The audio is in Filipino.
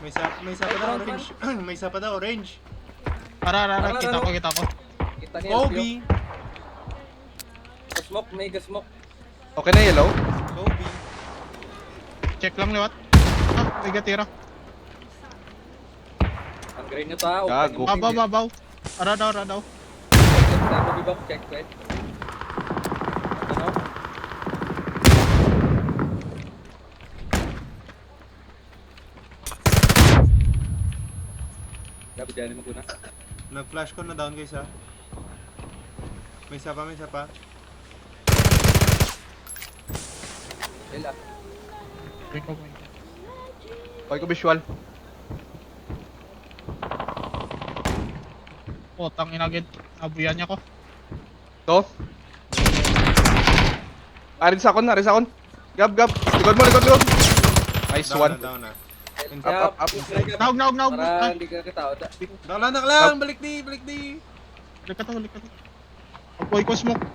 May isa pa daw orange. May isa pa daw orange. Ara, kita ko. Kita niya. Kobe. Smoke, mega smoke. Okay na yellow? Kobe. Check lang liwat. May gatira. Ang green nyo ta. Gago. Babaw. Ara daw. Kobe box, check, right? Ano? Gabi dyan mo kuna. Nag-flash ko na down guys ha. May isa pa. Ila. Okay ko visual. Tang inagid. Abuyan niya ko. To. Arin sa akon. Gab. Likod. Nice Down one. na, down na. Up. Naog. Para hindi ka nakatawa. Down lang. Balik di. Balik ka to. Apoy ko smoke.